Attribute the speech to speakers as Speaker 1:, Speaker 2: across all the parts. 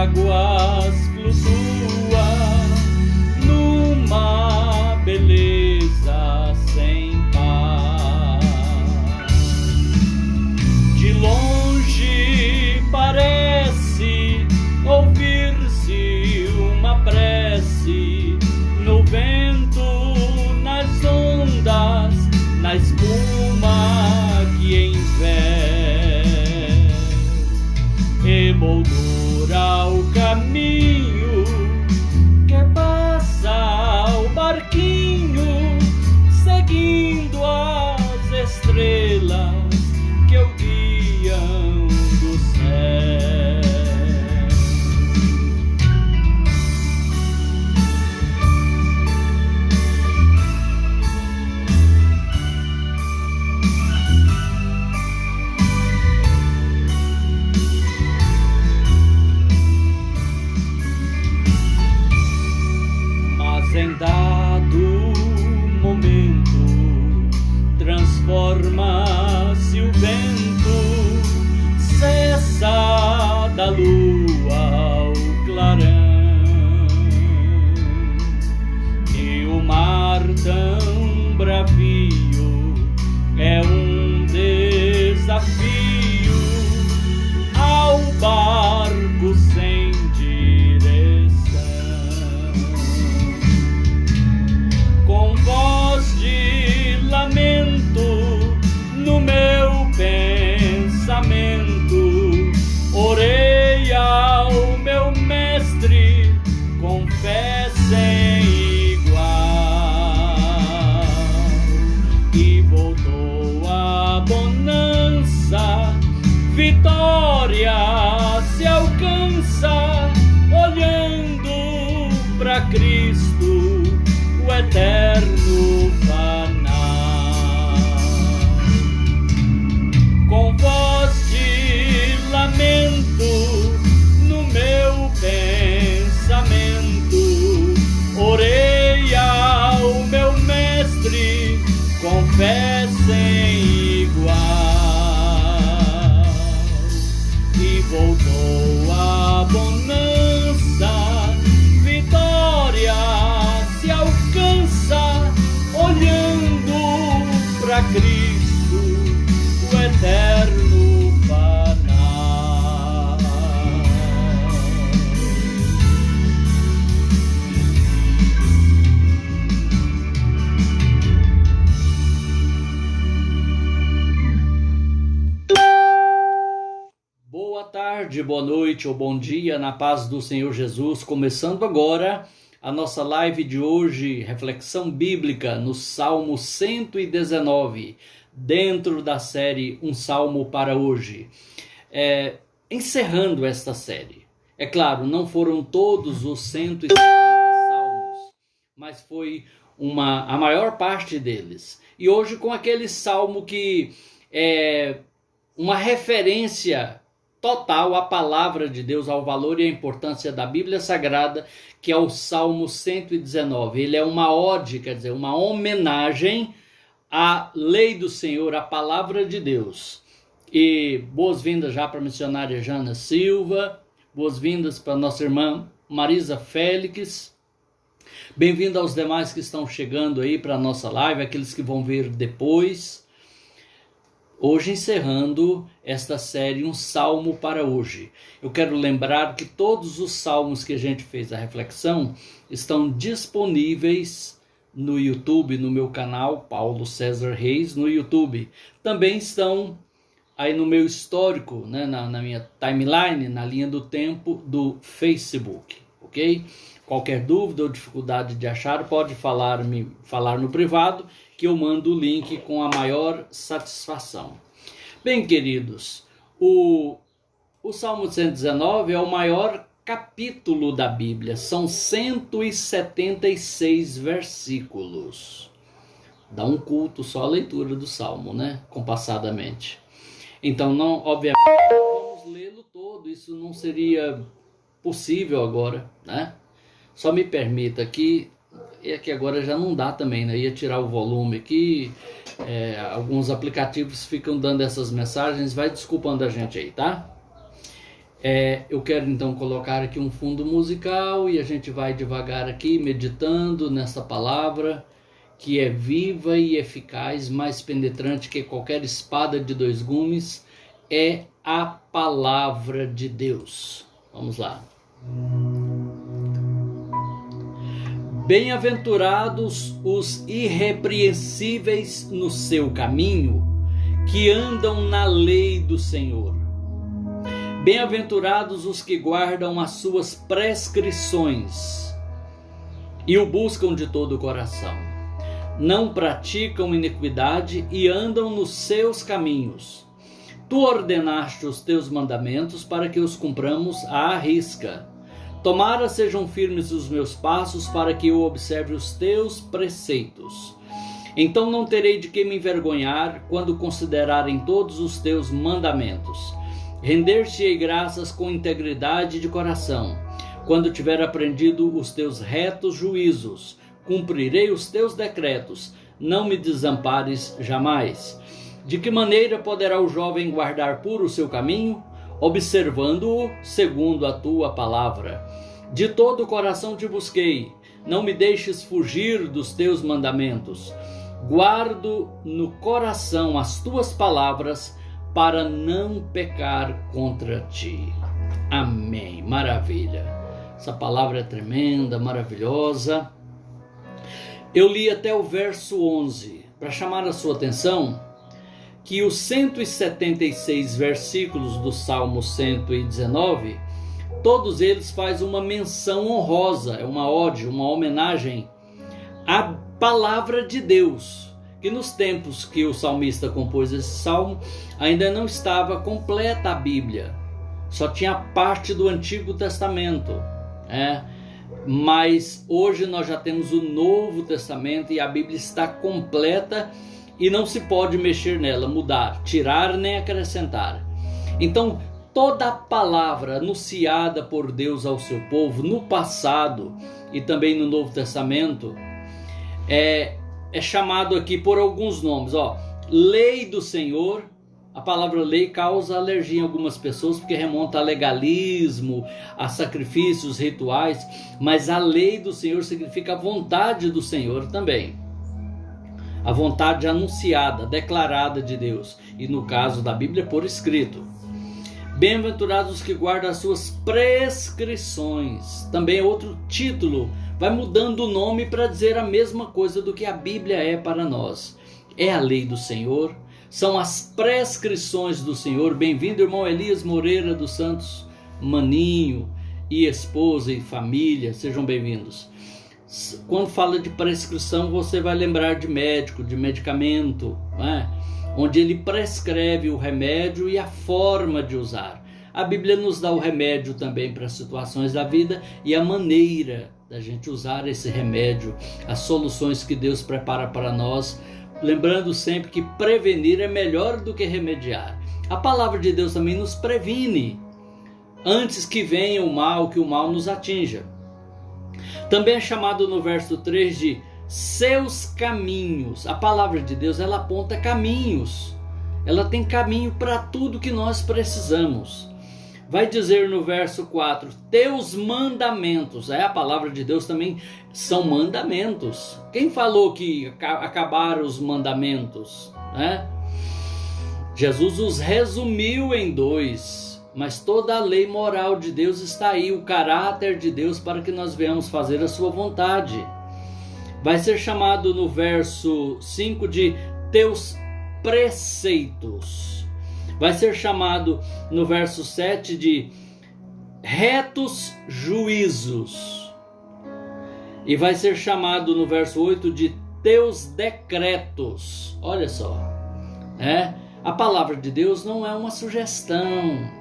Speaker 1: águas flutua numa beleza sem par. De longe parece ouvir-se uma prece no vento, nas ondas, na espuma que enver emoldura o caminho que passa o barquinho, seguindo as estrelas que o guiam do céu. Em dado momento transforma-se o vento, cessa da lua o clarão, e o mar tão bravio é um desafio ao barco sem lamento no meu pensamento, orei ao meu mestre com fé sem igual, e voltou a bonança, vitória se alcança olhando para Cristo, o eterno Faná. Com voz de lamento no meu pensamento, orei ao meu mestre com fé sem igual, e voltou a bonança, vitória se alcança olhando para Cristo, o eterno Faná. Boa tarde, boa noite ou bom dia, na paz do Senhor Jesus. Começando agora a nossa live de hoje, reflexão bíblica no Salmo 119, dentro da série Um Salmo para Hoje. Encerrando esta série. É claro, não foram todos os 150 salmos, mas foi a maior parte deles. E hoje com aquele salmo que é uma referência total à palavra de Deus, ao valor e à importância da Bíblia Sagrada, que é o Salmo 119. Ele é uma ode, quer dizer, uma homenagem à lei do Senhor, à palavra de Deus. E boas-vindas já para a missionária Jana Silva, boas-vindas para a nossa irmã Marisa Félix, bem-vindo aos demais que estão chegando aí para a nossa live, aqueles que vão ver depois. Hoje encerrando esta série Um Salmo para Hoje. Eu quero lembrar que todos os salmos que a gente fez a reflexão estão disponíveis no YouTube, no meu canal Paulo César Reis, no YouTube. Também estão aí no meu histórico, né, na minha timeline, na linha do tempo do Facebook, ok? Qualquer dúvida ou dificuldade de achar, pode falar no privado, que eu mando o link com a maior satisfação. Bem, queridos, o Salmo 119 é o maior capítulo da Bíblia. São 176 versículos. Dá um culto só a leitura do Salmo, né? Compassadamente. Então, não, obviamente, não vamos lê-lo todo. Isso não seria possível agora, né? Só me permita aqui. É que agora já não dá também, né? Ia tirar o volume aqui. Alguns aplicativos ficam dando essas mensagens. Vai desculpando a gente aí, tá? Eu quero então colocar aqui um fundo musical e a gente vai devagar aqui meditando nessa palavra que é viva e eficaz, mais penetrante que qualquer espada de 2 gumes, é a palavra de Deus. Vamos lá. Bem-aventurados os irrepreensíveis no seu caminho, que andam na lei do Senhor. Bem-aventurados os que guardam as suas prescrições e o buscam de todo o coração. Não praticam iniquidade e andam nos seus caminhos. Tu ordenaste os teus mandamentos para que os cumpramos à risca. Tomara sejam firmes os meus passos para que eu observe os teus preceitos. Então não terei de que me envergonhar quando considerarem todos os teus mandamentos. Render-te-ei graças com integridade de coração. Quando tiver aprendido os teus retos juízos, cumprirei os teus decretos, não me desampares jamais. De que maneira poderá o jovem guardar puro o seu caminho? Observando-o segundo a tua palavra. De todo o coração te busquei, não me deixes fugir dos teus mandamentos. Guardo no coração as tuas palavras, para não pecar contra ti. Amém. Maravilha. Essa palavra é tremenda, maravilhosa. Eu li até o verso 11, para chamar a sua atenção que os 176 versículos do Salmo 119, todos eles fazem uma menção honrosa, é uma ode, uma homenagem à palavra de Deus, que nos tempos que o salmista compôs esse salmo, ainda não estava completa a Bíblia, só tinha parte do Antigo Testamento, mas hoje nós já temos o Novo Testamento e a Bíblia está completa e não se pode mexer nela, mudar, tirar nem acrescentar. Então, toda a palavra anunciada por Deus ao seu povo no passado e também no Novo Testamento é chamado aqui por alguns nomes. Lei do Senhor. A palavra lei causa alergia em algumas pessoas porque remonta a legalismo, a sacrifícios, rituais, mas a lei do Senhor significa a vontade do Senhor também. A vontade anunciada, declarada de Deus, e no caso da Bíblia, por escrito. Bem-aventurados os que guardam as suas prescrições. Também é outro título, vai mudando o nome para dizer a mesma coisa do que a Bíblia é para nós. É a lei do Senhor, são as prescrições do Senhor. Bem-vindo, irmão Elias Moreira dos Santos, Maninho, e esposa e família, sejam bem-vindos. Quando fala de prescrição, você vai lembrar de médico, de medicamento, onde ele prescreve o remédio e a forma de usar. A Bíblia nos dá o remédio também para as situações da vida e a maneira da gente usar esse remédio, as soluções que Deus prepara para nós, lembrando sempre que prevenir é melhor do que remediar. A palavra de Deus também nos previne antes que venha o mal, que o mal nos atinja. Também é chamado no verso 3 de seus caminhos. A palavra de Deus, ela aponta caminhos. Ela tem caminho para tudo que nós precisamos. Vai dizer no verso 4, teus mandamentos. A palavra de Deus também são mandamentos. Quem falou que acabaram os mandamentos? Jesus os resumiu em 2. Mas toda a lei moral de Deus está aí, o caráter de Deus, para que nós venhamos fazer a sua vontade. Vai ser chamado no verso 5 de teus preceitos. Vai ser chamado no verso 7 de retos juízos. E vai ser chamado no verso 8 de teus decretos. Olha só, a palavra de Deus não é uma sugestão.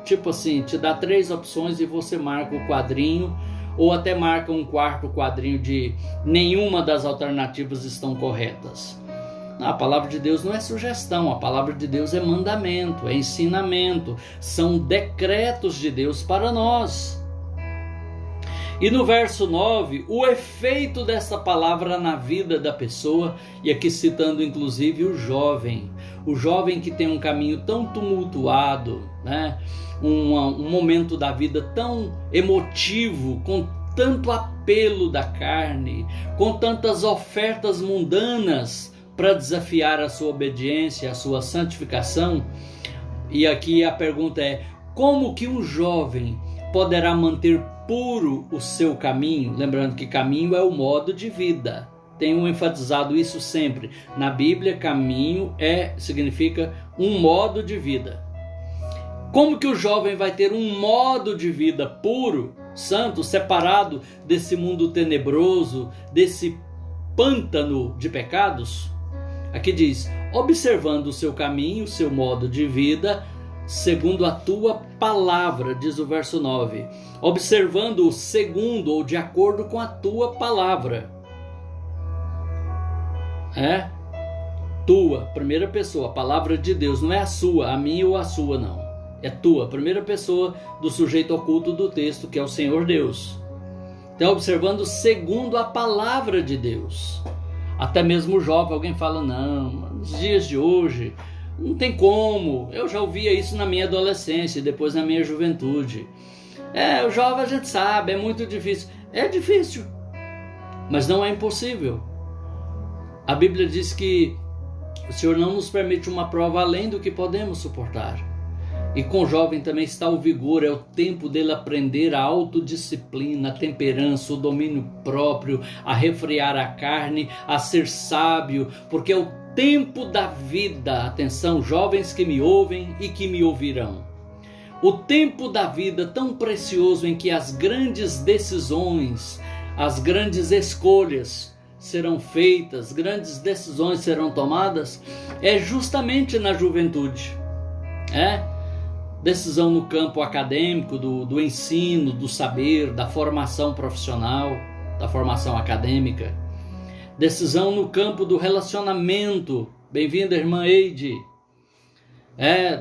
Speaker 1: Tipo assim, te dá 3 opções e você marca o quadrinho, ou até marca um 4º quadrinho de nenhuma das alternativas estão corretas. Não, a palavra de Deus não é sugestão, a palavra de Deus é mandamento, é ensinamento, são decretos de Deus para nós. E no verso 9, o efeito dessa palavra na vida da pessoa, e aqui citando inclusive o jovem que tem um caminho tão tumultuado, né? Um momento da vida tão emotivo, com tanto apelo da carne, com tantas ofertas mundanas para desafiar a sua obediência, a sua santificação. E aqui a pergunta é: como que um jovem poderá manter puro o seu caminho? Lembrando que caminho é o modo de vida. Tenho enfatizado isso sempre. Na Bíblia, caminho significa um modo de vida. Como que o jovem vai ter um modo de vida puro, santo, separado desse mundo tenebroso, desse pântano de pecados? Aqui diz: observando o seu caminho, o seu modo de vida, segundo a tua palavra, diz o verso 9. Observando segundo ou de acordo com a tua palavra. Tua, primeira pessoa, a palavra de Deus, não é a sua, a minha ou a sua, não. É tua, primeira pessoa do sujeito oculto do texto, que é o Senhor Deus. Então, observando segundo a palavra de Deus. Até mesmo o jovem, alguém fala: não, nos dias de hoje não tem como. Eu já ouvia isso na minha adolescência e depois na minha juventude. O jovem a gente sabe, é muito difícil. É difícil, mas não é impossível. A Bíblia diz que o Senhor não nos permite uma prova além do que podemos suportar. E com o jovem também está o vigor, é o tempo dele aprender a autodisciplina, a temperança, o domínio próprio, a refrear a carne, a ser sábio, porque é o tempo da vida. Atenção, jovens que me ouvem e que me ouvirão. O tempo da vida tão precioso em que as grandes decisões, as grandes escolhas serão feitas, grandes decisões serão tomadas, é justamente na juventude. Decisão no campo acadêmico, do ensino, do saber, da formação profissional, da formação acadêmica. Decisão no campo do relacionamento. Bem-vinda, irmã Eide.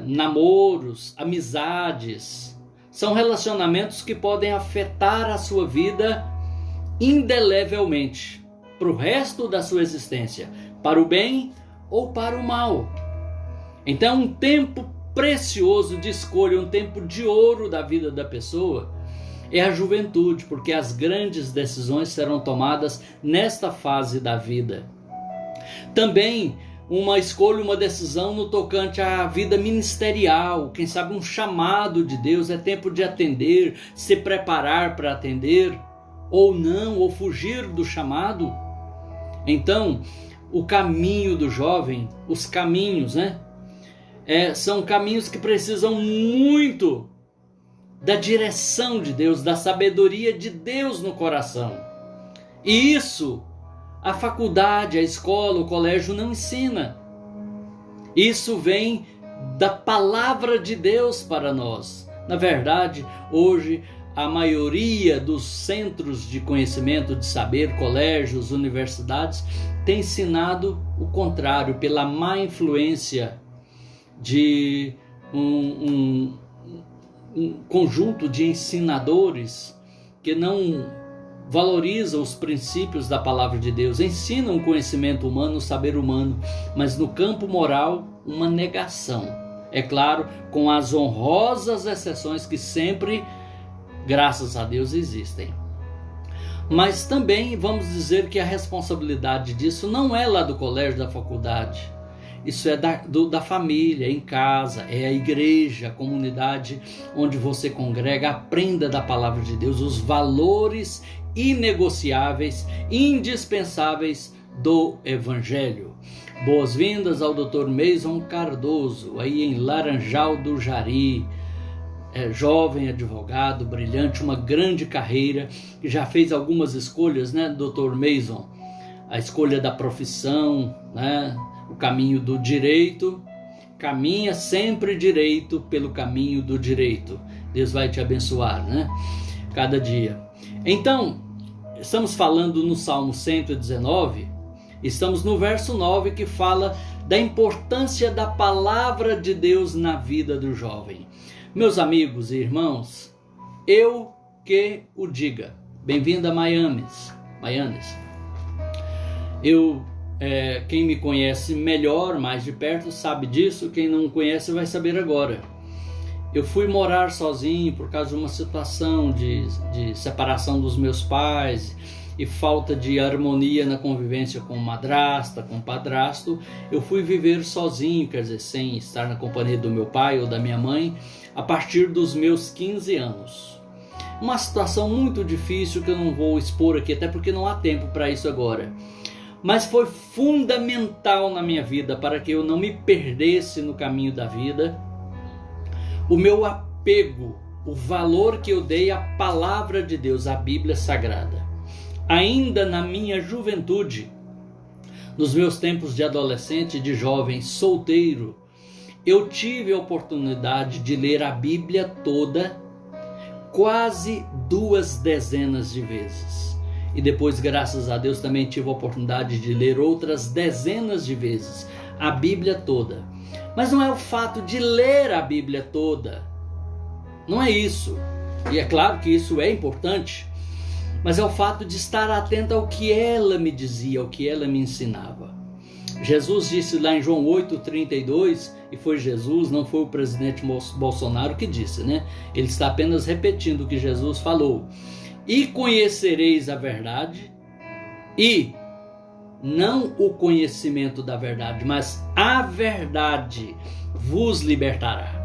Speaker 1: Namoros, amizades. São relacionamentos que podem afetar a sua vida indelevelmente, para o resto da sua existência, para o bem ou para o mal. Então, um tempo precioso de escolha, um tempo de ouro da vida da pessoa é a juventude, porque as grandes decisões serão tomadas nesta fase da vida. Também uma escolha, uma decisão no tocante à vida ministerial, quem sabe um chamado de Deus, é tempo de atender, se preparar para atender, ou não, ou fugir do chamado. Então, o caminho do jovem, os caminhos, são caminhos que precisam muito da direção de Deus, da sabedoria de Deus no coração. E isso a faculdade, a escola, o colégio não ensina. Isso vem da palavra de Deus para nós. Na verdade, hoje a maioria dos centros de conhecimento, de saber, colégios, universidades, tem ensinado o contrário, pela má influência de um conjunto de ensinadores que não valorizam os princípios da palavra de Deus, ensinam o conhecimento humano, o saber humano, mas no campo moral, uma negação. É claro, com as honrosas exceções que sempre, graças a Deus, existem. Mas também vamos dizer que a responsabilidade disso não é lá do colégio, da faculdade. Isso é da família, em casa, é a igreja, a comunidade onde você congrega. Aprenda da palavra de Deus os valores inegociáveis, indispensáveis do Evangelho. Boas-vindas ao Dr. Mason Cardoso, aí em Laranjal do Jari. Jovem advogado, brilhante, uma grande carreira, que já fez algumas escolhas, Dr. Mason? A escolha da profissão, o caminho do direito, caminha sempre direito pelo caminho do direito. Deus vai te abençoar, cada dia. Então, estamos falando no Salmo 119, estamos no verso 9, que fala da importância da palavra de Deus na vida do jovem. Meus amigos e irmãos, eu que o diga, Bem-vinda a Miami. Quem me conhece melhor, mais de perto, sabe disso. Quem não conhece vai saber agora. Eu fui morar sozinho por causa de uma situação de separação dos meus pais e falta de harmonia na convivência com madrasta, com padrasto. Eu fui viver sozinho, quer dizer, sem estar na companhia do meu pai ou da minha mãe, a partir dos meus 15 anos. Uma situação muito difícil que eu não vou expor aqui, até porque não há tempo para isso agora. Mas foi fundamental na minha vida para que eu não me perdesse no caminho da vida. O meu apego, o valor que eu dei à palavra de Deus, à Bíblia Sagrada. Ainda na minha juventude, nos meus tempos de adolescente, de jovem, solteiro, eu tive a oportunidade de ler a Bíblia toda, quase 2 dezenas de vezes. E depois, graças a Deus, também tive a oportunidade de ler outras dezenas de vezes a Bíblia toda. Mas não é o fato de ler a Bíblia toda, não é isso. E é claro que isso é importante, mas é o fato de estar atento ao que ela me dizia, ao que ela me ensinava. Jesus disse lá em João 8,32, e foi Jesus, não foi o presidente Bolsonaro que disse, né? Ele está apenas repetindo o que Jesus falou. E conhecereis a verdade, e não o conhecimento da verdade, mas a verdade vos libertará.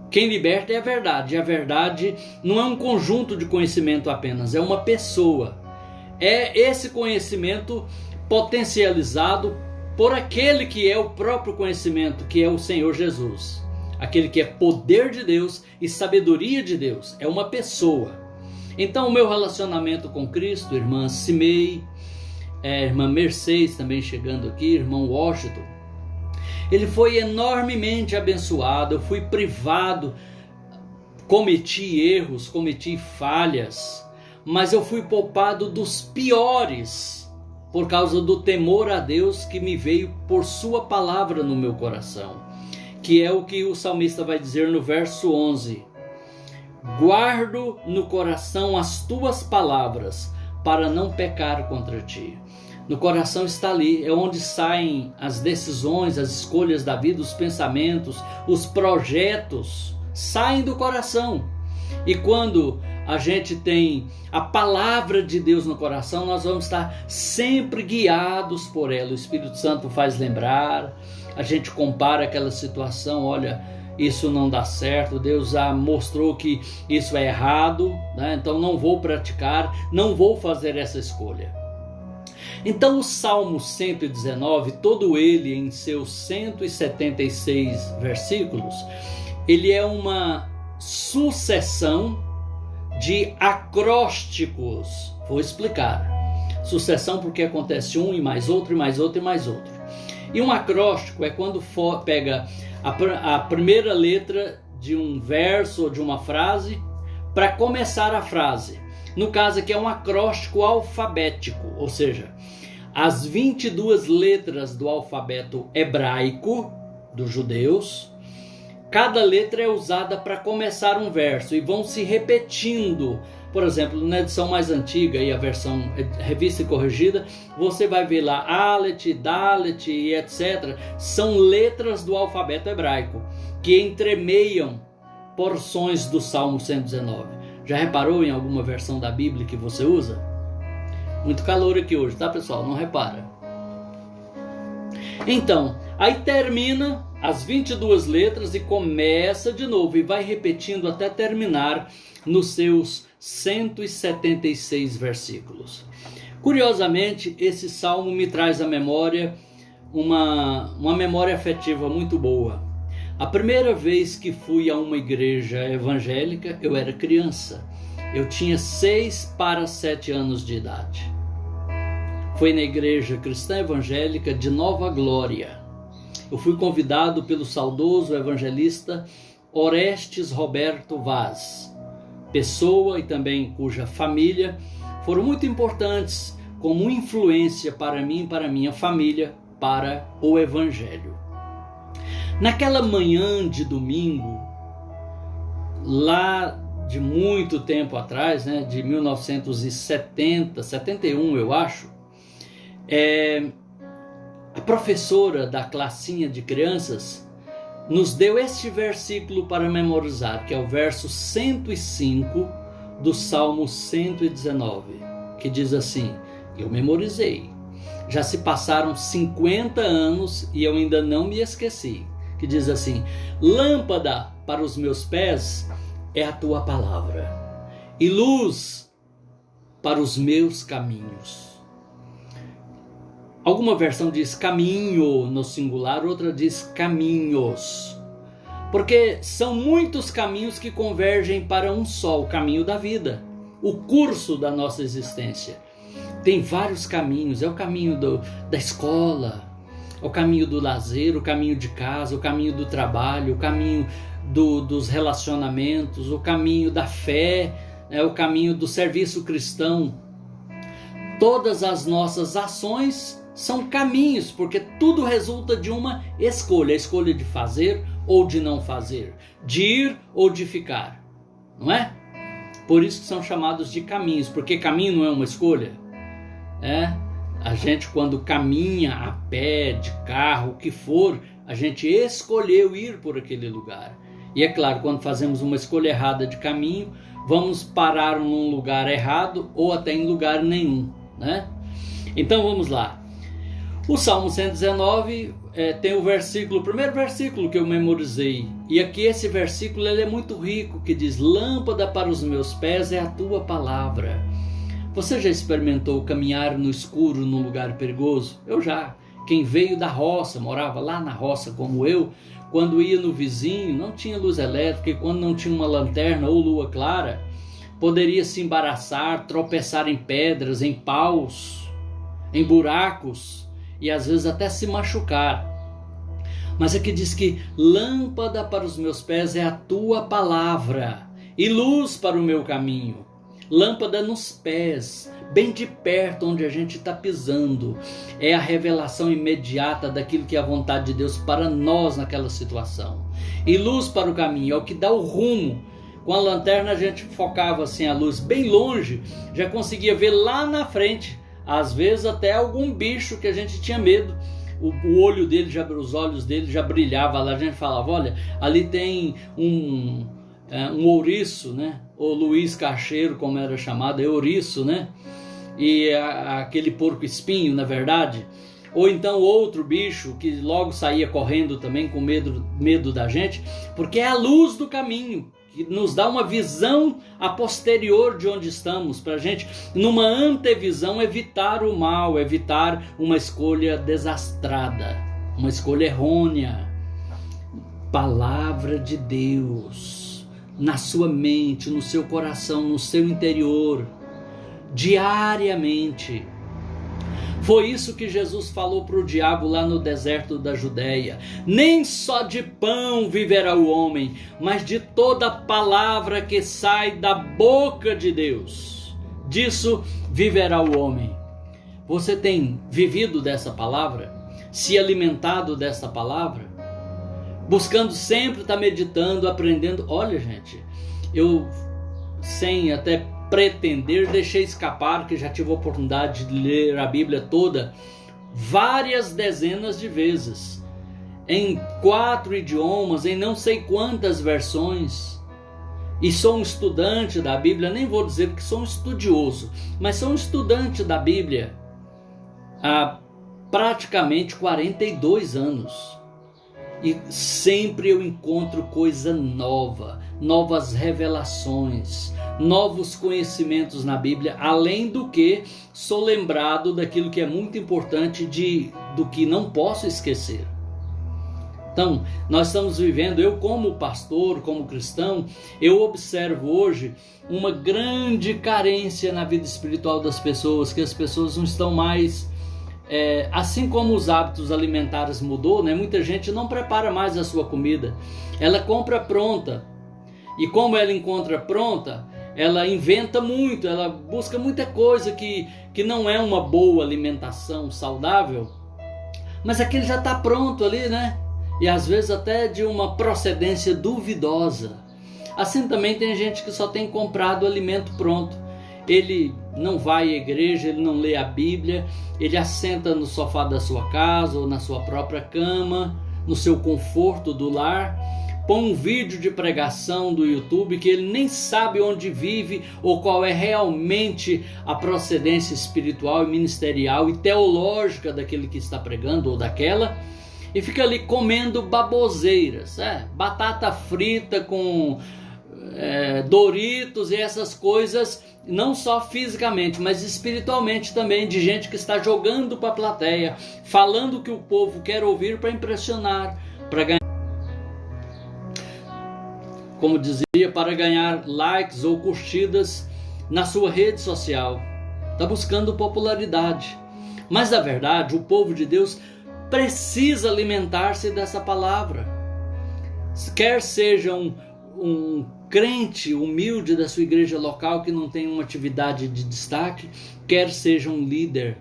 Speaker 1: Quem liberta é a verdade, e a verdade não é um conjunto de conhecimento apenas, é uma pessoa. É esse conhecimento potencializado por aquele que é o próprio conhecimento, que é o Senhor Jesus. Aquele que é poder de Deus e sabedoria de Deus, é uma pessoa. Então o meu relacionamento com Cristo, irmã Cimei, irmã Mercedes também chegando aqui, irmão Washington, ele foi enormemente abençoado. Eu fui privado, cometi erros, cometi falhas, mas eu fui poupado dos piores por causa do temor a Deus que me veio por sua palavra no meu coração, que é o que o salmista vai dizer no verso 11: guardo no coração as tuas palavras para não pecar contra ti. No coração está ali, é onde saem as decisões, as escolhas da vida, os pensamentos, os projetos, saem do coração. E quando a gente tem a palavra de Deus no coração, nós vamos estar sempre guiados por ela. O Espírito Santo faz lembrar, a gente compara aquela situação, olha, isso não dá certo, Deus já mostrou que isso é errado, né? Então não vou praticar, não vou fazer essa escolha. Então o Salmo 119, todo ele em seus 176 versículos, ele é uma sucessão de acrósticos. Vou explicar. Sucessão porque acontece um e mais outro, e mais outro, e mais outro. E um acróstico é quando pega a primeira letra de um verso ou de uma frase para começar a frase. No caso aqui é um acróstico alfabético, ou seja, as 22 letras do alfabeto hebraico dos judeus, cada letra é usada para começar um verso e vão se repetindo. Por exemplo, na edição mais antiga e a versão revista e corrigida, você vai ver lá Alet, Dalet e etc. São letras do alfabeto hebraico que entremeiam porções do Salmo 119. Já reparou em alguma versão da Bíblia que você usa? Muito calor aqui hoje, tá, pessoal? Não repara. Então, aí termina as 22 letras e começa de novo e vai repetindo até terminar nos seus 176 versículos. Curiosamente, esse salmo me traz à memória uma memória afetiva muito boa. A primeira vez que fui a uma igreja evangélica, eu era criança. Eu tinha 6 para 7 anos de idade. Foi na igreja cristã evangélica de Nova Glória. Eu fui convidado pelo saudoso evangelista Orestes Roberto Vaz, pessoa e também cuja família foram muito importantes como influência para mim e para minha família, para o evangelho. Naquela manhã de domingo, lá de muito tempo atrás, né, de 1970, 71 eu acho, a professora da classinha de crianças nos deu este versículo para memorizar, que é o verso 105 do Salmo 119, que diz assim, eu memorizei, já se passaram 50 anos e eu ainda não me esqueci, que diz assim, lâmpada para os meus pés é a tua palavra, e luz para os meus caminhos. Alguma versão diz caminho no singular, outra diz caminhos. Porque são muitos caminhos que convergem para um só, o caminho da vida, o curso da nossa existência. Tem vários caminhos, é o caminho da escola, o caminho do lazer, o caminho de casa, o caminho do trabalho, o caminho dos relacionamentos, o caminho da fé, o caminho do serviço cristão. Todas as nossas ações são caminhos, porque tudo resulta de uma escolha, a escolha de fazer ou de não fazer, de ir ou de ficar, não é? Por isso que são chamados de caminhos, porque caminho não é uma escolha. A gente quando caminha a pé, de carro, o que for, a gente escolheu ir por aquele lugar. E é claro, quando fazemos uma escolha errada de caminho, vamos parar num lugar errado ou até em lugar nenhum, né? Então vamos lá. O Salmo 119 tem o primeiro versículo que eu memorizei. E aqui esse versículo ele é muito rico, que diz, lâmpada para os meus pés é a tua palavra. Você já experimentou caminhar no escuro num lugar perigoso? Eu já. Quem veio da roça, morava lá na roça como eu, quando ia no vizinho, não tinha luz elétrica, e quando não tinha uma lanterna ou lua clara, poderia se embaraçar, tropeçar em pedras, em paus, em buracos, e às vezes até se machucar. Mas aqui diz que lâmpada para os meus pés é a tua palavra e luz para o meu caminho. Lâmpada nos pés, bem de perto onde a gente está pisando. É a revelação imediata daquilo que é a vontade de Deus para nós naquela situação. E luz para o caminho, é o que dá o rumo. Com a lanterna a gente focava assim a luz bem longe, já conseguia ver lá na frente. Às vezes até algum bicho que a gente tinha medo, o olho dele, os olhos dele já brilhava lá, a gente falava, olha, ali tem um ouriço, né? Ou Luiz Cacheiro, como era chamado, é ouriço, né? E aquele porco espinho, na verdade. Ou então outro bicho que logo saía correndo também com medo da gente, porque é a luz do caminho, que nos dá uma visão a posterior de onde estamos, para a gente, numa antevisão, evitar o mal, evitar uma escolha desastrada, uma escolha errônea. Palavra de Deus, na sua mente, no seu coração, no seu interior, diariamente. Foi isso que Jesus falou para o diabo lá no deserto da Judéia. Nem só de pão viverá o homem, mas de toda palavra que sai da boca de Deus. Disso viverá o homem. Você tem vivido dessa palavra? Se alimentado dessa palavra? Buscando sempre estar meditando, aprendendo. Olha, gente, eu sem até pretender, deixei escapar que já tive a oportunidade de ler a Bíblia toda várias dezenas de vezes, em 4 idiomas, em não sei quantas versões, e sou um estudante da Bíblia, nem vou dizer que sou um estudioso, mas sou um estudante da Bíblia há praticamente 42 anos, e sempre eu encontro coisa nova, novas revelações, novos conhecimentos na Bíblia, além do que sou lembrado daquilo que é muito importante, do que não posso esquecer. Então, nós estamos vivendo, eu como pastor, como cristão, eu observo hoje uma grande carência na vida espiritual das pessoas, que as pessoas não estão mais, assim como os hábitos alimentares mudou, né? Muita gente não prepara mais a sua comida, ela compra pronta, e como ela encontra pronta, ela inventa muito, ela busca muita coisa que não é uma boa alimentação saudável, mas aquele já está pronto ali, né? E às vezes até de uma procedência duvidosa. Assim também tem gente que só tem comprado alimento pronto. Ele não vai à igreja, ele não lê a Bíblia, ele assenta no sofá da sua casa ou na sua própria cama, no seu conforto do lar, põe um vídeo de pregação do YouTube que ele nem sabe onde vive ou qual é realmente a procedência espiritual e ministerial e teológica daquele que está pregando ou daquela, e fica ali comendo baboseiras, batata frita com Doritos e essas coisas, não só fisicamente, mas espiritualmente também, de gente que está jogando para a plateia, falando o que o povo quer ouvir para impressionar, para ganhar, como dizia, para ganhar likes ou curtidas na sua rede social. Está buscando popularidade. Mas na verdade, o povo de Deus precisa alimentar-se dessa palavra. Quer seja um crente humilde da sua igreja local que não tem uma atividade de destaque, quer seja um líder.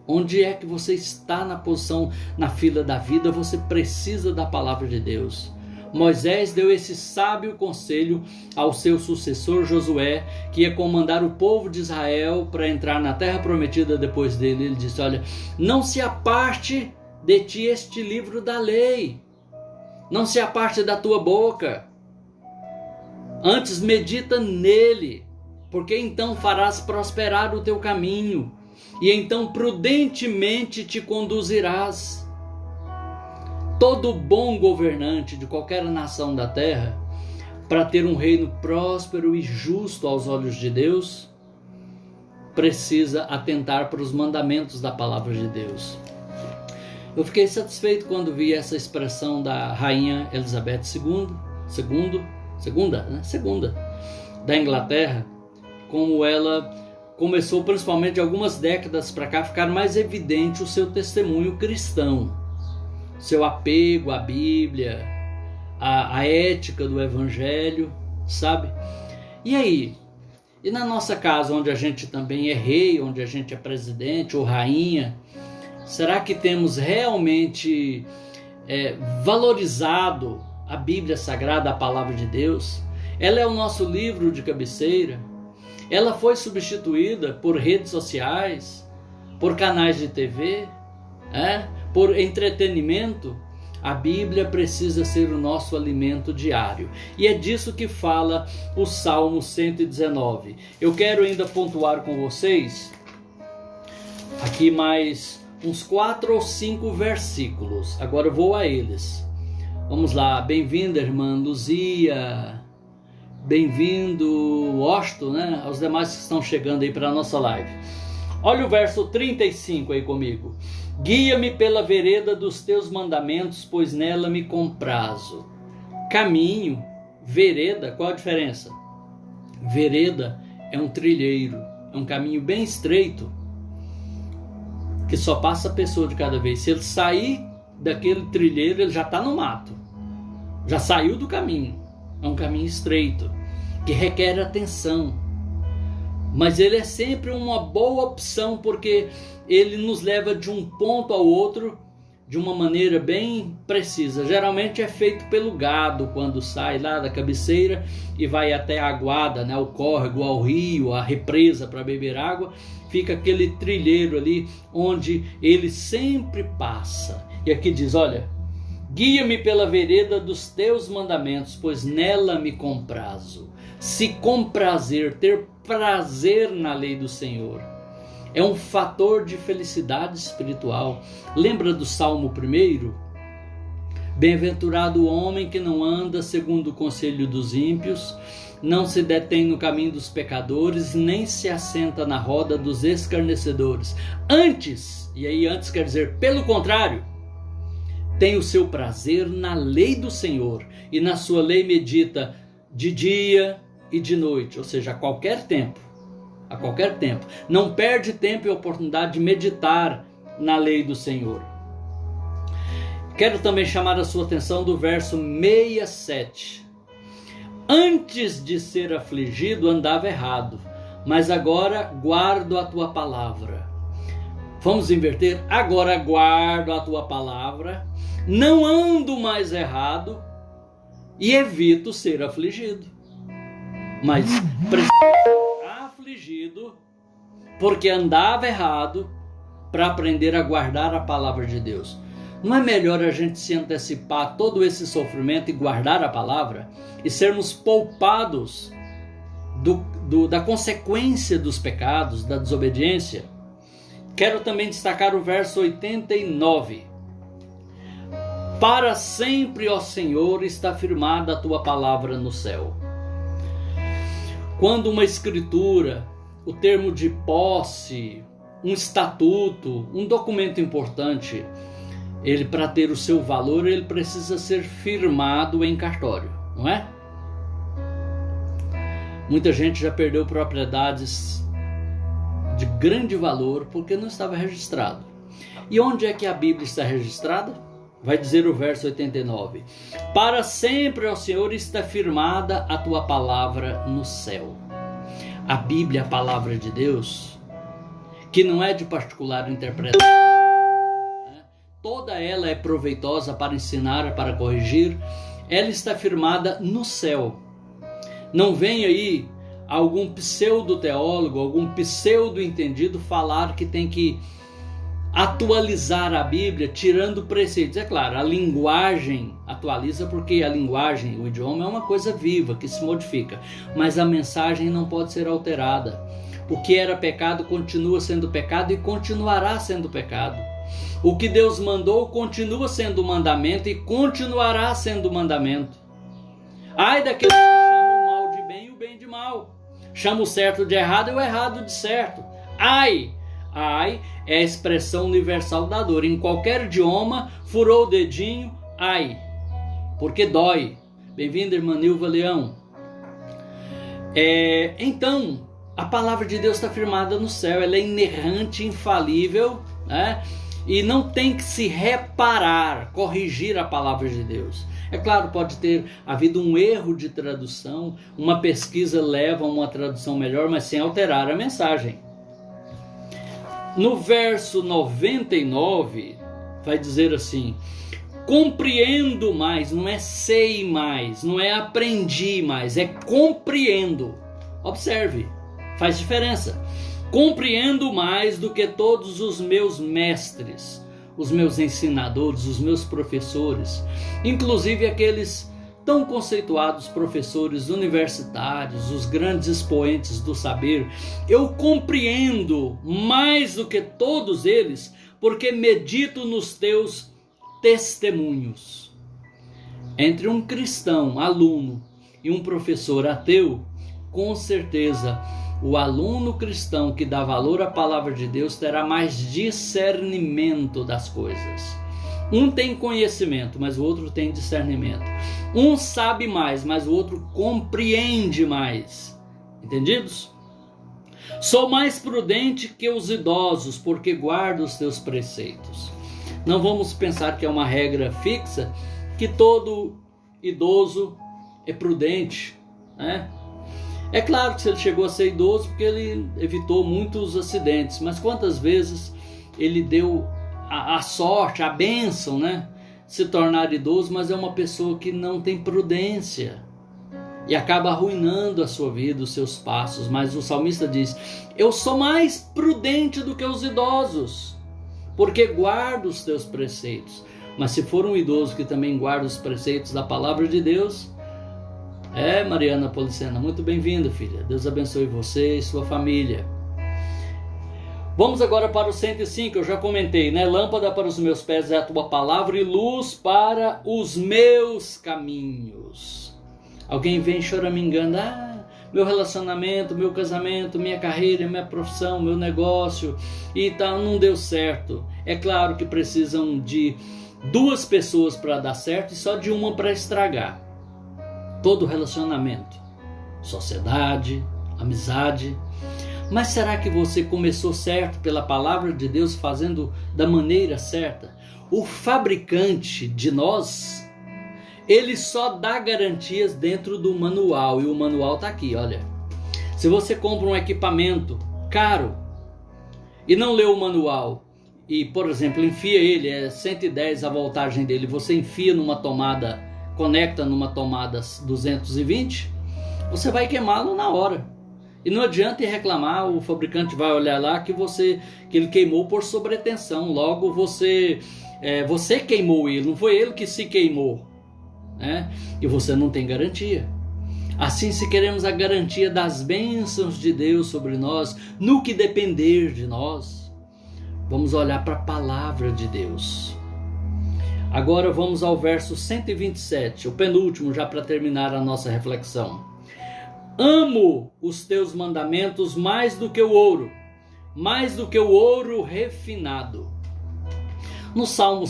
Speaker 1: Onde é que você está na posição, na fila da vida, você precisa da palavra de Deus. Moisés deu esse sábio conselho ao seu sucessor Josué, que ia comandar o povo de Israel para entrar na terra prometida depois dele. Ele disse: olha, não se aparte de ti este livro da lei, não se aparte da tua boca, antes medita nele, porque então farás prosperar o teu caminho, e então prudentemente te conduzirás. Todo bom governante de qualquer nação da terra, para ter um reino próspero e justo aos olhos de Deus, precisa atentar para os mandamentos da palavra de Deus. Eu fiquei satisfeito quando vi essa expressão da rainha Elizabeth II, segunda da Inglaterra, como ela começou, principalmente de algumas décadas para cá, a ficar mais evidente o seu testemunho cristão, seu apego à Bíblia, a ética do Evangelho, sabe? E aí? E na nossa casa, onde a gente também é rei, onde a gente é presidente ou rainha, será que temos realmente valorizado a Bíblia Sagrada, a Palavra de Deus? Ela é o nosso livro de cabeceira. Ela foi substituída por redes sociais, por canais de TV, por entretenimento. A Bíblia precisa ser o nosso alimento diário. E é disso que fala o Salmo 119. Eu quero ainda pontuar com vocês aqui mais uns 4 ou 5 versículos. Agora eu vou a eles. Vamos lá. Bem-vinda, irmã Luzia. Bem-vindo, Osto, aos demais que estão chegando aí para a nossa live. Olha o verso 35 aí comigo. Guia-me pela vereda dos teus mandamentos, pois nela me comprazo. Caminho, vereda, qual a diferença? Vereda é um trilheiro, é um caminho bem estreito, que só passa a pessoa de cada vez. Se ele sair daquele trilheiro, ele já está no mato, já saiu do caminho. É um caminho estreito, que requer atenção. Mas ele é sempre uma boa opção, porque ele nos leva de um ponto ao outro de uma maneira bem precisa. Geralmente é feito pelo gado, quando sai lá da cabeceira e vai até a aguada, ao córrego, ao rio, à represa para beber água. Fica aquele trilheiro ali onde ele sempre passa. E aqui diz, olha, guia-me pela vereda dos teus mandamentos, pois nela me comprazo. Se comprazer, ter prazer na lei do Senhor, é um fator de felicidade espiritual. Lembra do Salmo 1? Bem-aventurado o homem que não anda segundo o conselho dos ímpios, não se detém no caminho dos pecadores, nem se assenta na roda dos escarnecedores. Antes, e aí antes quer dizer pelo contrário, tem o seu prazer na lei do Senhor, e na sua lei medita de dia e de noite, ou seja, a qualquer tempo. A qualquer tempo. Não perde tempo e oportunidade de meditar na lei do Senhor. Quero também chamar a sua atenção do verso 67. Antes de ser afligido andava errado, mas agora guardo a tua palavra. Vamos inverter? Agora guardo a tua palavra, não ando mais errado e evito ser afligido. mas precisava ser afligido porque andava errado para aprender a guardar a palavra de Deus. Não é melhor a gente se antecipar a todo esse sofrimento e guardar a palavra e sermos poupados da consequência dos pecados, da desobediência? Quero também destacar o verso 89. Para sempre, ó Senhor, está firmada a tua palavra no céu. Quando uma escritura, o termo de posse, um estatuto, um documento importante, ele, para ter o seu valor, ele precisa ser firmado em cartório, não é? Muita gente já perdeu propriedades de grande valor porque não estava registrado. E onde é que a Bíblia está registrada? Vai dizer o verso 89. Para sempre, ó Senhor, está firmada a tua palavra no céu. A Bíblia, a palavra de Deus, que não é de particular interpretação, toda ela é proveitosa para ensinar, para corrigir, ela está firmada no céu. Não vem aí algum pseudo-teólogo, algum pseudo-entendido falar que tem que atualizar a Bíblia, tirando preceitos. É claro, a linguagem atualiza porque a linguagem, o idioma é uma coisa viva, que se modifica. Mas a mensagem não pode ser alterada. O que era pecado continua sendo pecado e continuará sendo pecado. O que Deus mandou continua sendo mandamento e continuará sendo mandamento. Ai daqueles que chamam o mal de bem e o bem de mal. Chamam o certo de errado e o errado de certo. Ai é a expressão universal da dor. Em qualquer idioma, furou o dedinho, ai, porque dói. Bem-vinda, irmã Nilva Leão. Então, a palavra de Deus está firmada no céu, ela é inerrante, infalível, né? E não tem que se reparar, corrigir a palavra de Deus. É claro, pode ter havido um erro de tradução, uma pesquisa leva a uma tradução melhor, mas sem alterar a mensagem. No verso 99, vai dizer assim: compreendo mais, não é sei mais, não é aprendi mais, é compreendo. Observe, faz diferença. Compreendo mais do que todos os meus mestres, os meus ensinadores, os meus professores, inclusive aqueles tão conceituados professores universitários, os grandes expoentes do saber. Eu compreendo mais do que todos eles, porque medito nos teus testemunhos. Entre um cristão, aluno, e um professor ateu, com certeza, o aluno cristão que dá valor à palavra de Deus terá mais discernimento das coisas. Um tem conhecimento, mas o outro tem discernimento. Um sabe mais, mas o outro compreende mais. Entendidos? Sou mais prudente que os idosos, porque guardo os teus preceitos. Não vamos pensar que é uma regra fixa, que todo idoso é prudente, né? É claro que se ele chegou a ser idoso, porque ele evitou muitos acidentes, mas quantas vezes ele deu a sorte, a bênção, né? Se tornar idoso, mas é uma pessoa que não tem prudência e acaba arruinando a sua vida, os seus passos. Mas o salmista diz: eu sou mais prudente do que os idosos, porque guardo os teus preceitos. Mas se for um idoso que também guarda os preceitos da palavra de Deus, Mariana Policena, muito bem-vinda, filha. Deus abençoe você e sua família. Vamos agora para o 105, eu já comentei, né? Lâmpada para os meus pés é a tua palavra e luz para os meus caminhos. Alguém vem choramingando: meu relacionamento, meu casamento, minha carreira, minha profissão, meu negócio e tal, não deu certo. É claro que precisam de duas pessoas para dar certo e só de uma para estragar. Todo relacionamento, sociedade, amizade. Mas será que você começou certo pela palavra de Deus, fazendo da maneira certa? O fabricante de nós, ele só dá garantias dentro do manual, e o manual está aqui, olha. Se você compra um equipamento caro e não lê o manual, e, por exemplo, enfia ele, é 110 a voltagem dele, você enfia numa tomada, conecta numa tomada 220, você vai queimá-lo na hora. E não adianta ir reclamar, o fabricante vai olhar lá que ele queimou por sobretensão. Logo você queimou ele, não foi ele que se queimou, né? E você não tem garantia. Assim, se queremos a garantia das bênçãos de Deus sobre nós, no que depender de nós, vamos olhar para a palavra de Deus. Agora vamos ao verso 127, o penúltimo, já para terminar a nossa reflexão. Amo os teus mandamentos mais do que o ouro refinado. No Salmo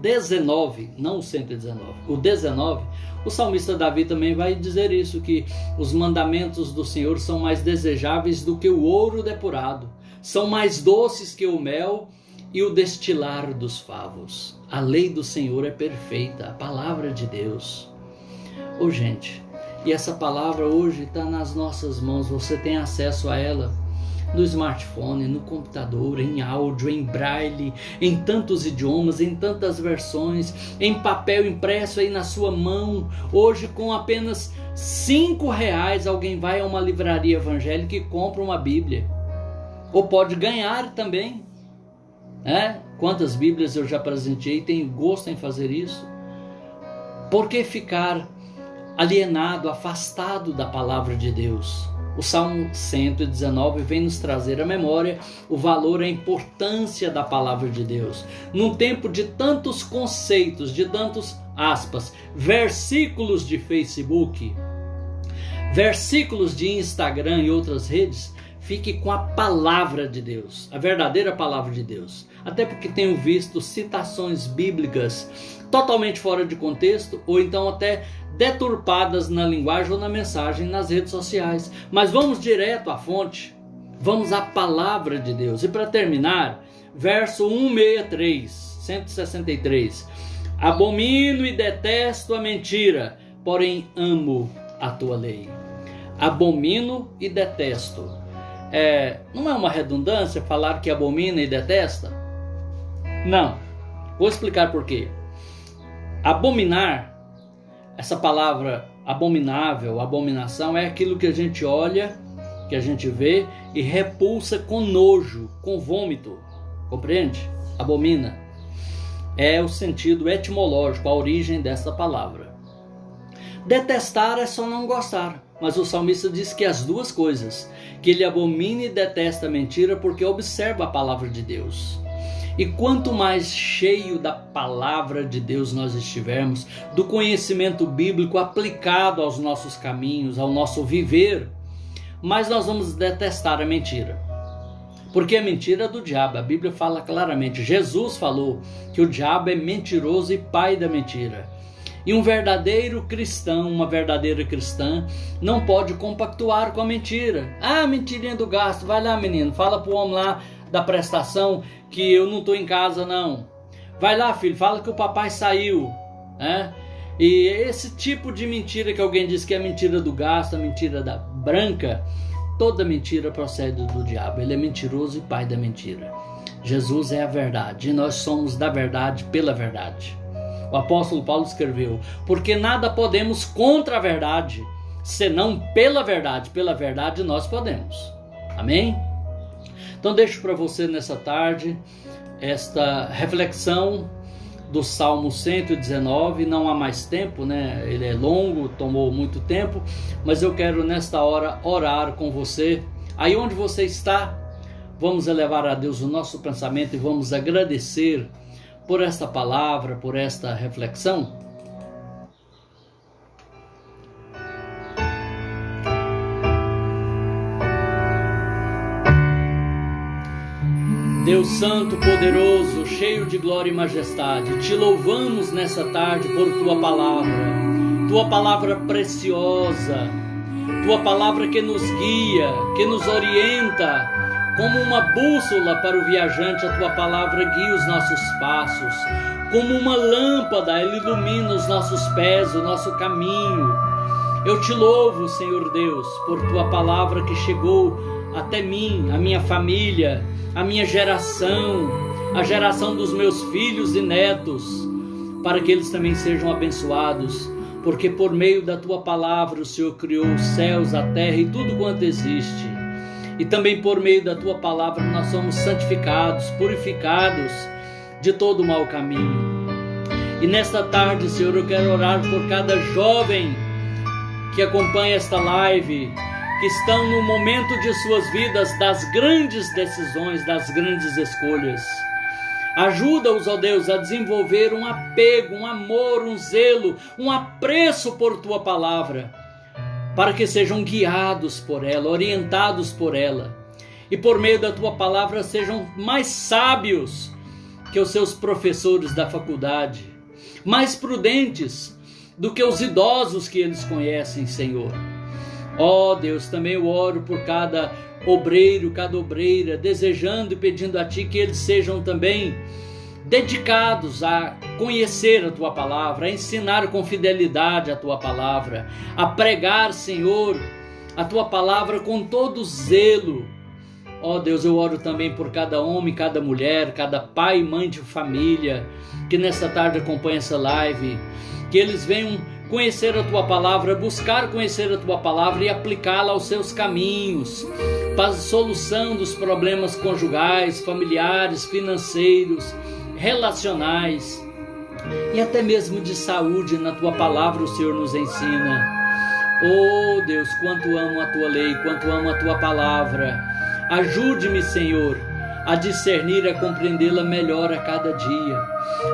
Speaker 1: 19, não o 119, o 19, o salmista Davi também vai dizer isso, que os mandamentos do Senhor são mais desejáveis do que o ouro depurado, são mais doces que o mel e o destilar dos favos. A lei do Senhor é perfeita, a palavra de Deus. Ô gente, e essa palavra hoje está nas nossas mãos, você tem acesso a ela no smartphone, no computador, em áudio, em braille, em tantos idiomas, em tantas versões, em papel impresso aí na sua mão. Hoje, com apenas R$5, alguém vai a uma livraria evangélica e compra uma Bíblia. Ou pode ganhar também. Quantas Bíblias eu já presenteei, tenho gosto em fazer isso. Por que ficar alienado, afastado da palavra de Deus? O Salmo 119 vem nos trazer à memória o valor e a importância da palavra de Deus. Num tempo de tantos conceitos, de tantos, aspas, versículos de Facebook, versículos de Instagram e outras redes, fique com a palavra de Deus, a verdadeira palavra de Deus. Até porque tenho visto citações bíblicas totalmente fora de contexto, ou então até deturpadas na linguagem ou na mensagem nas redes sociais. Mas vamos direto à fonte, vamos à palavra de Deus. E para terminar, verso 163, abomino e detesto a mentira, porém amo a tua lei. Abomino e detesto. Não é uma redundância falar que abomina e detesta? Não. Vou explicar por quê. Abominar, essa palavra abominável, abominação, é aquilo que a gente olha, que a gente vê e repulsa com nojo, com vômito. Compreende? Abomina. É o sentido etimológico, a origem dessa palavra. Detestar é só não gostar. Mas o salmista diz que as duas coisas, que ele abomina e detesta a mentira porque observa a palavra de Deus. E quanto mais cheio da palavra de Deus nós estivermos, do conhecimento bíblico aplicado aos nossos caminhos, ao nosso viver, mais nós vamos detestar a mentira. Porque a mentira é do diabo, a Bíblia fala claramente, Jesus falou que o diabo é mentiroso e pai da mentira. E um verdadeiro cristão, uma verdadeira cristã, não pode compactuar com a mentira. Mentirinha do gasto, vai lá menino, fala pro homem lá da prestação que eu não estou em casa não. Vai lá filho, fala que o papai saiu. E esse tipo de mentira que alguém diz que é mentira do gasto, a mentira da branca, toda mentira procede do diabo. Ele é mentiroso e pai da mentira. Jesus é a verdade e nós somos da verdade pela verdade. O apóstolo Paulo escreveu, porque nada podemos contra a verdade, senão pela verdade nós podemos. Amém? Então deixo para você nessa tarde esta reflexão do Salmo 119, não há mais tempo, né? Ele é longo, tomou muito tempo, mas eu quero nesta hora orar com você. Aí onde você está, vamos elevar a Deus o nosso pensamento e vamos agradecer por esta palavra, por esta reflexão. Deus Santo, poderoso, cheio de glória e majestade, te louvamos nessa tarde por tua palavra preciosa, tua palavra que nos guia, que nos orienta, como uma bússola para o viajante, a tua palavra guia os nossos passos, como uma lâmpada, ela ilumina os nossos pés, o nosso caminho. Eu te louvo, Senhor Deus, por tua palavra que chegou até mim, a minha família, a minha geração, a geração dos meus filhos e netos, para que eles também sejam abençoados porque por meio da tua palavra o Senhor criou os céus, a terra e tudo quanto existe. E também por meio da tua palavra nós somos santificados, purificados de todo mau caminho. E nesta tarde, Senhor, eu quero orar por cada jovem que acompanha esta live, que estão no momento de suas vidas das grandes decisões, das grandes escolhas. Ajuda-os, ó Deus, a desenvolver um apego, um amor, um zelo, um apreço por tua palavra, para que sejam guiados por ela, orientados por ela, e por meio da tua palavra sejam mais sábios que os seus professores da faculdade, mais prudentes do que os idosos que eles conhecem, Senhor. Ó Deus, também eu oro por cada obreiro, cada obreira, desejando e pedindo a Ti que eles sejam também dedicados a conhecer a Tua palavra, a ensinar com fidelidade a Tua palavra, a pregar, Senhor, a Tua palavra com todo zelo. Ó Deus, eu oro também por cada homem, cada mulher, cada pai e mãe de família que nesta tarde acompanha essa live, que eles venham conhecer a Tua palavra, buscar conhecer a Tua palavra e aplicá-la aos seus caminhos, para a solução dos problemas conjugais, familiares, financeiros, relacionais e até mesmo de saúde. Na Tua palavra o Senhor nos ensina. Oh Deus, quanto amo a Tua lei, quanto amo a Tua palavra. Ajude-me, Senhor, a discernir, a compreendê-la melhor a cada dia,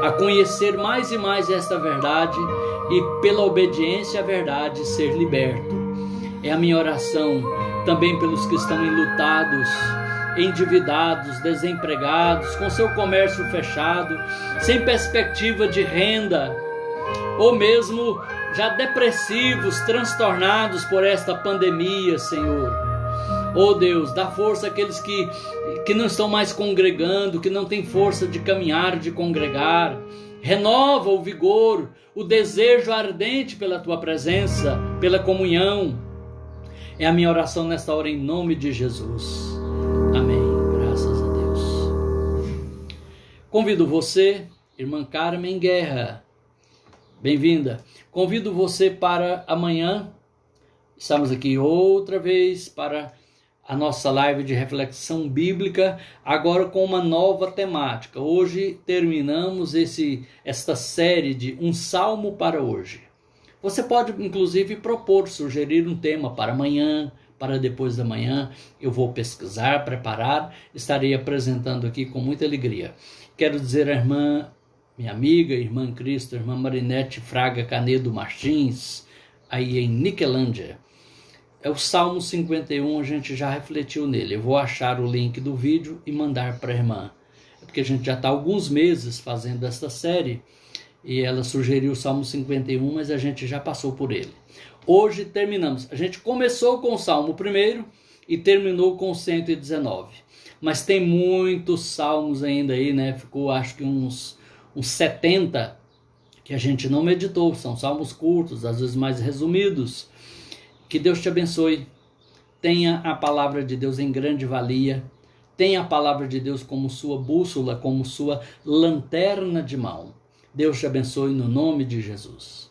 Speaker 1: a conhecer mais e mais esta verdade e pela obediência à verdade ser liberto. É a minha oração também pelos que estão enlutados, endividados, desempregados, com seu comércio fechado, sem perspectiva de renda, ou mesmo já depressivos, transtornados por esta pandemia, Senhor. Oh Deus, dá força àqueles que não estão mais congregando, que não têm força de caminhar, de congregar. Renova o vigor, o desejo ardente pela Tua presença, pela comunhão. É a minha oração nesta hora em nome de Jesus. Amém. Graças a Deus. Convido você, irmã Carmen Guerra, bem-vinda. Convido você para amanhã. Estamos aqui outra vez para a nossa live de reflexão bíblica, agora com uma nova temática. Hoje terminamos esta série de Um Salmo para hoje. Você pode, inclusive, propor, sugerir um tema para amanhã, para depois da manhã. Eu vou pesquisar, preparar, estarei apresentando aqui com muita alegria. Quero dizer à irmã, minha amiga, irmã Cristo, irmã Marinete Fraga Canedo Martins, aí em Niquelândia. É o Salmo 51, a gente já refletiu nele. Eu vou achar o link do vídeo e mandar para a irmã. É porque a gente já está há alguns meses fazendo esta série e ela sugeriu o Salmo 51, mas a gente já passou por ele. Hoje terminamos. A gente começou com o Salmo 1 e terminou com o 119. Mas tem muitos salmos ainda aí, né? Ficou acho que uns 70 que a gente não meditou. São salmos curtos, às vezes mais resumidos. Que Deus te abençoe. Tenha a palavra de Deus em grande valia. Tenha a palavra de Deus como sua bússola, como sua lanterna de mão. Deus te abençoe no nome de Jesus.